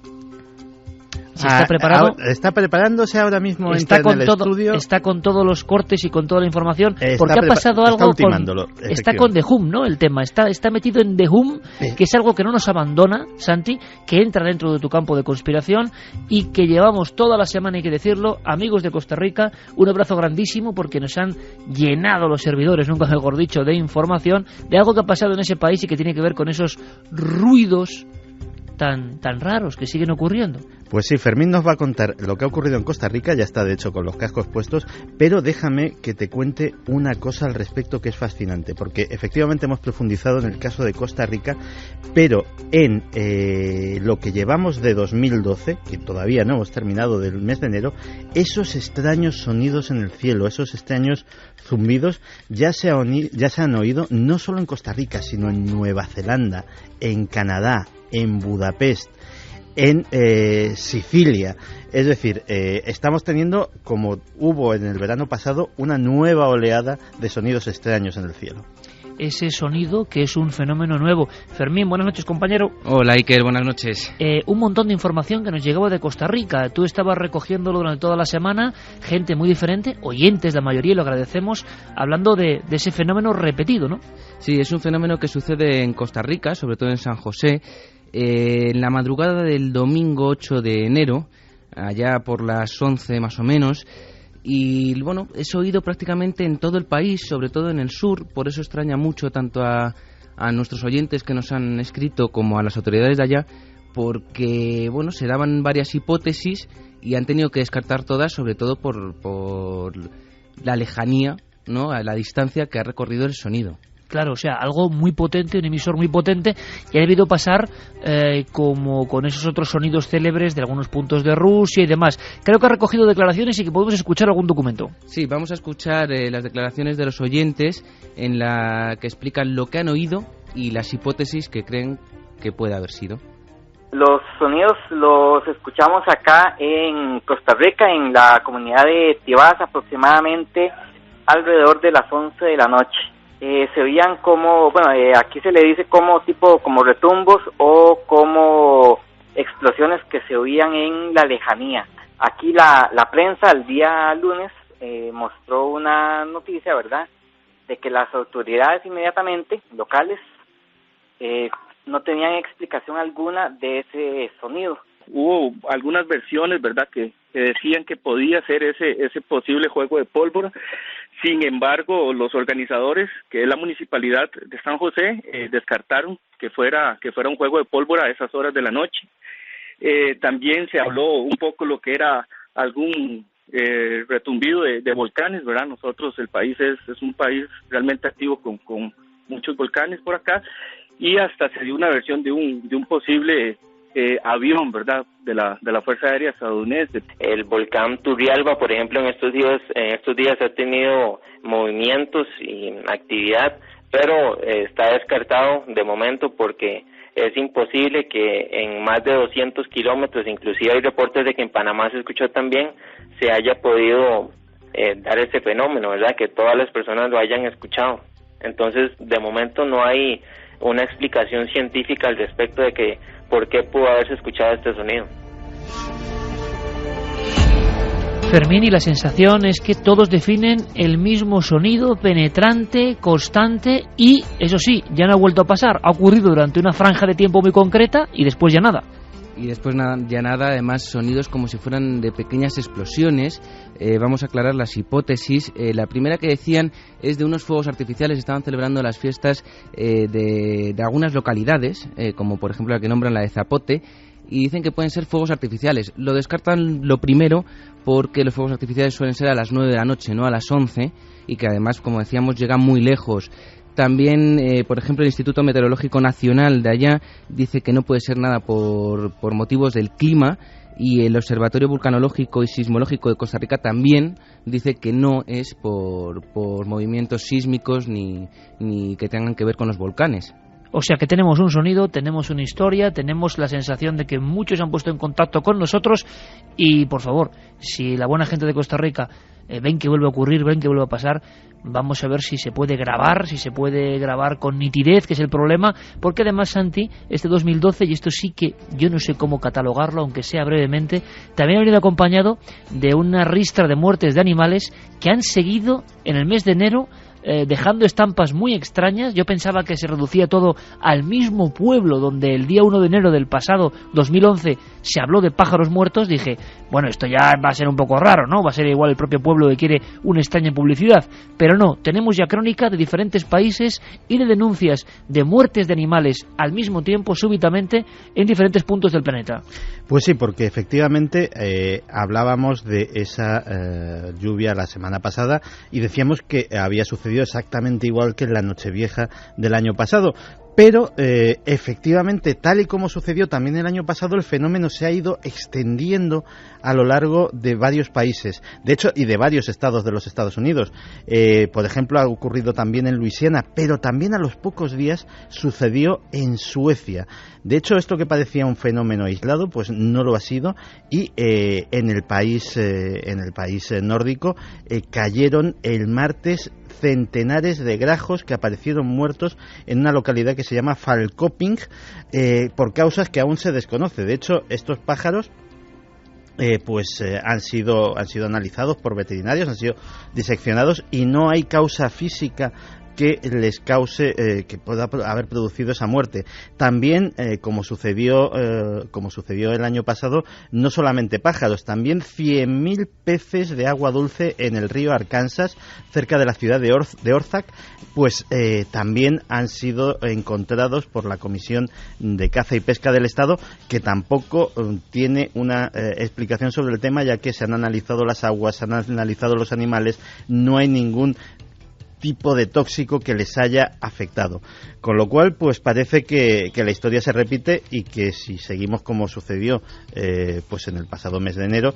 ¿se está preparado? Está preparándose ahora mismo, está entra con en el estudio. Está con todos los cortes y con toda la información, porque ha pasado algo está con The Hum, ¿no? El tema está metido en The Hum, que es algo que no nos abandona, Santi, que entra dentro de tu campo de conspiración y que llevamos toda la semana, hay que decirlo, amigos de Costa Rica, un abrazo grandísimo porque nos han llenado los servidores, nunca mejor dicho, de información de algo que ha pasado en ese país y que tiene que ver con esos ruidos tan raros que siguen ocurriendo. Pues sí, Fermín nos va a contar lo que ha ocurrido en Costa Rica, ya está de hecho con los cascos puestos, pero déjame que te cuente una cosa al respecto que es fascinante, porque efectivamente hemos profundizado en el caso de Costa Rica, pero en lo que llevamos de 2012, que todavía no hemos terminado del mes de enero, esos extraños sonidos en el cielo, esos extraños zumbidos, ya se han oído no solo en Costa Rica, sino en Nueva Zelanda, en Canadá, en Budapest, en Sicilia. Es decir, estamos teniendo, como hubo en el verano pasado, una nueva oleada de sonidos extraños en el cielo. ese sonido que es un fenómeno nuevo. Fermín, buenas noches, compañero. Hola, Iker, buenas noches. Un montón de información que nos llegaba de Costa Rica. Tú estabas recogiéndolo durante toda la semana, gente muy diferente, oyentes la mayoría, y lo agradecemos, hablando de ese fenómeno repetido, ¿no? Sí, es un fenómeno que sucede en Costa Rica, sobre todo en San José, en la madrugada del domingo 8 de enero, allá por las 11 más o menos. Y bueno, es oído prácticamente en todo el país, sobre todo en el sur, por eso extraña mucho tanto a nuestros oyentes que nos han escrito como a las autoridades de allá, porque bueno, se daban varias hipótesis y han tenido que descartar todas, sobre todo por la lejanía, ¿no?, a la distancia que ha recorrido el sonido. Claro, o sea, algo muy potente, un emisor muy potente, y ha debido pasar como con esos otros sonidos célebres de algunos puntos de Rusia y demás. Creo que ha recogido declaraciones y que podemos escuchar algún documento. Sí, vamos a escuchar las declaraciones de los oyentes en la que explican lo que han oído y las hipótesis que creen que puede haber sido. Los sonidos los escuchamos acá en Costa Rica, en la comunidad de Tibás, aproximadamente alrededor de las 11 de la noche. Se oían como, aquí se le dice como retumbos o como explosiones que se oían en la lejanía. Aquí la prensa el día lunes mostró una noticia, ¿verdad?, de que las autoridades inmediatamente locales no tenían explicación alguna de ese sonido. Hubo algunas versiones, ¿verdad?, que decían que podía ser ese posible juego de pólvora. Sin embargo, los organizadores, que es la municipalidad de San José, descartaron que fuera un juego de pólvora a esas horas de la noche. También se habló un poco lo que era algún retumbido de volcanes, ¿verdad? Nosotros, el país es un país realmente activo con muchos volcanes por acá, y hasta se dio una versión de un posible avión, ¿verdad?, de la Fuerza Aérea estadounidense. El volcán Turrialba, por ejemplo, en estos días ha tenido movimientos y actividad, pero está descartado de momento porque es imposible que en más de 200 kilómetros, inclusive hay reportes de que en Panamá se escuchó también, se haya podido dar ese fenómeno, ¿verdad?, que todas las personas lo hayan escuchado. Entonces, de momento no hay una explicación científica al respecto de que por qué pudo haberse escuchado este sonido. Fermín, y la sensación es que todos definen el mismo sonido, penetrante, constante, y eso sí, ya no ha vuelto a pasar, ha ocurrido durante una franja de tiempo muy concreta y después ya nada. Y después ya nada, además sonidos como si fueran de pequeñas explosiones. Vamos a aclarar las hipótesis. La primera que decían es de unos fuegos artificiales. Estaban celebrando las fiestas de algunas localidades, como por ejemplo la que nombran la de Zapote, y dicen que pueden ser fuegos artificiales. Lo descartan lo primero porque los fuegos artificiales suelen ser a las 9 de la noche, no a las 11, y que además, como decíamos, llegan muy lejos. También, por ejemplo, el Instituto Meteorológico Nacional de allá dice que no puede ser nada por motivos del clima, y el Observatorio Vulcanológico y Sismológico de Costa Rica también dice que no es por movimientos sísmicos ni que tengan que ver con los volcanes. O sea que tenemos un sonido, tenemos una historia, tenemos la sensación de que muchos se han puesto en contacto con nosotros, y por favor, si la buena gente de Costa Rica ven que vuelve a ocurrir, ven que vuelve a pasar, vamos a ver si se puede grabar con nitidez, que es el problema, porque además, Santi, este 2012, y esto sí que yo no sé cómo catalogarlo, aunque sea brevemente, también ha venido acompañado de una ristra de muertes de animales que han seguido en el mes de enero, dejando estampas muy extrañas. Yo pensaba que se reducía todo al mismo pueblo donde el día 1 de enero del pasado 2011 se habló de pájaros muertos. Dije, bueno, esto ya va a ser un poco raro, ¿no? Va a ser igual el propio pueblo que quiere una extraña publicidad. Pero no, tenemos ya crónica de diferentes países y de denuncias de muertes de animales al mismo tiempo, súbitamente, en diferentes puntos del planeta. Pues sí, porque efectivamente hablábamos de esa lluvia la semana pasada y decíamos que había sucedido exactamente igual que en la Nochevieja del año pasado. Pero efectivamente, tal y como sucedió también el año pasado, el fenómeno se ha ido extendiendo a lo largo de varios países, de hecho, y de varios estados de los Estados Unidos. Por ejemplo, ha ocurrido también en Luisiana, pero también a los pocos días sucedió en Suecia. De hecho, esto que parecía un fenómeno aislado, pues no lo ha sido, y en el país nórdico cayeron el martes centenares de grajos que aparecieron muertos en una localidad que se llama Falköping por causas que aún se desconoce. De hecho, estos pájaros han sido analizados por veterinarios, han sido diseccionados y no hay causa física que les cause, que pueda haber producido esa muerte. También, como sucedió el año pasado, no solamente pájaros, también 100.000 peces de agua dulce en el río Arkansas, cerca de la ciudad de Orthac, pues también han sido encontrados por la Comisión de Caza y Pesca del Estado, que tampoco tiene una explicación sobre el tema, ya que se han analizado las aguas, se han analizado los animales, no hay ningún tipo de tóxico que les haya afectado, con lo cual pues parece que la historia se repite y que si seguimos como sucedió pues en el pasado mes de enero,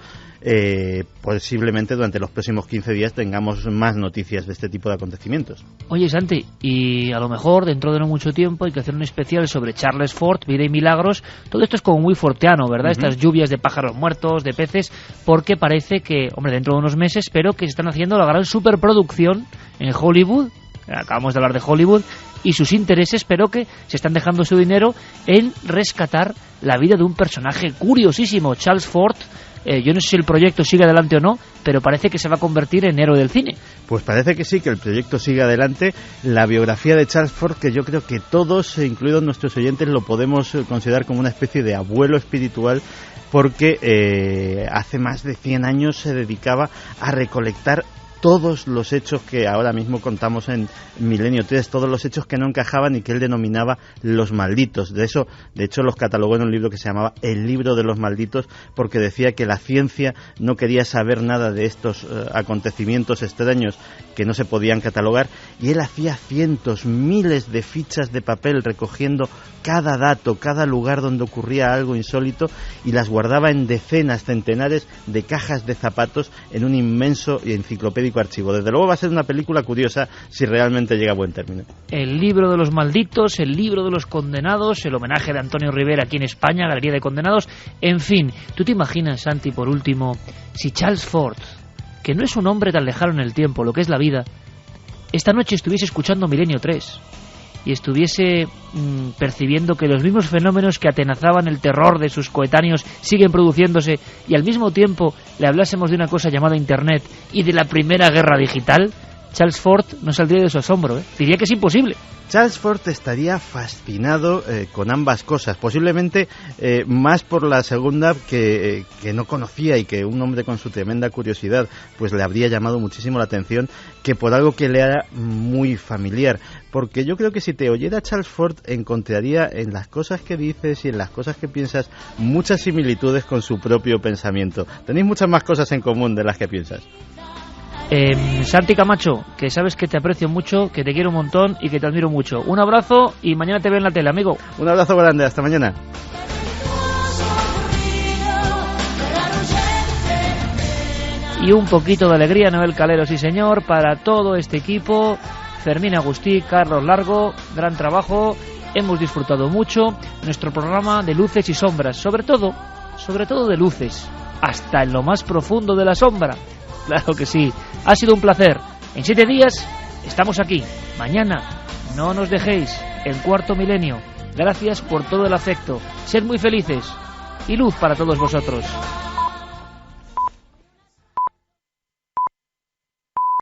posiblemente durante los próximos 15 días tengamos más noticias de este tipo de acontecimientos. Oye, Santi, y a lo mejor dentro de no mucho tiempo hay que hacer un especial sobre Charles Fort, vida y milagros. Todo esto es como muy forteano, ¿verdad? Estas lluvias de pájaros muertos, de peces, porque parece que, hombre, dentro de unos meses espero que se están haciendo la gran superproducción en Hollywood. Acabamos de hablar de Hollywood y sus intereses, pero que se están dejando su dinero en rescatar la vida de un personaje curiosísimo, Charles Fort. Yo no sé si el proyecto sigue adelante o no, pero parece que se va a convertir en héroe del cine. Pues parece que sí, que el proyecto sigue adelante. La biografía de Charles Fort, que yo creo que todos, incluidos nuestros oyentes, lo podemos considerar como una especie de abuelo espiritual, porque hace más de 100 años se dedicaba a recolectar todos los hechos que ahora mismo contamos en Milenio 3, todos los hechos que no encajaban y que él denominaba los malditos. De hecho, los catalogó en un libro que se llamaba El libro de los malditos, porque decía que la ciencia no quería saber nada de estos acontecimientos extraños que no se podían catalogar, y él hacía cientos, miles de fichas de papel recogiendo cada dato, cada lugar donde ocurría algo insólito, y las guardaba en decenas, centenares de cajas de zapatos en un inmenso y enciclopédico archivo. Desde luego va a ser una película curiosa si realmente llega a buen término. El libro de los malditos, el libro de los condenados, el homenaje de Antonio Rivera aquí en España, Galería de Condenados, en fin. ¿Tú te imaginas, Santi, por último, si Charles Fort, que no es un hombre tan lejano en el tiempo, lo que es la vida, esta noche estuviese escuchando Milenio 3 y estuviese percibiendo que los mismos fenómenos que atenazaban el terror de sus coetáneos siguen produciéndose, y al mismo tiempo le hablásemos de una cosa llamada Internet y de la primera guerra digital? Charles Fort no saldría de su asombro, diría que es imposible. Charles Fort estaría fascinado con ambas cosas, posiblemente más por la segunda, que no conocía y que un hombre con su tremenda curiosidad pues le habría llamado muchísimo la atención, que por algo que le era muy familiar, porque yo creo que si te oyera Charles Fort encontraría en las cosas que dices y en las cosas que piensas muchas similitudes con su propio pensamiento. Tenéis muchas más cosas en común de las que piensas. Santi Camacho, que sabes que te aprecio mucho, que te quiero un montón y que te admiro mucho. Un abrazo y mañana te veo en la tele, amigo. Un abrazo grande, hasta mañana. Y un poquito de alegría, Noel Calero, sí señor, para todo este equipo. Fermín Agustí, Carlos Largo, gran trabajo. Hemos disfrutado mucho nuestro programa de luces y sombras, sobre todo de luces, hasta en lo más profundo de la sombra. Claro que sí, ha sido un placer. En 7 días estamos aquí. Mañana, no nos dejéis, el Cuarto Milenio. Gracias por todo el afecto. Sed muy felices y luz para todos vosotros.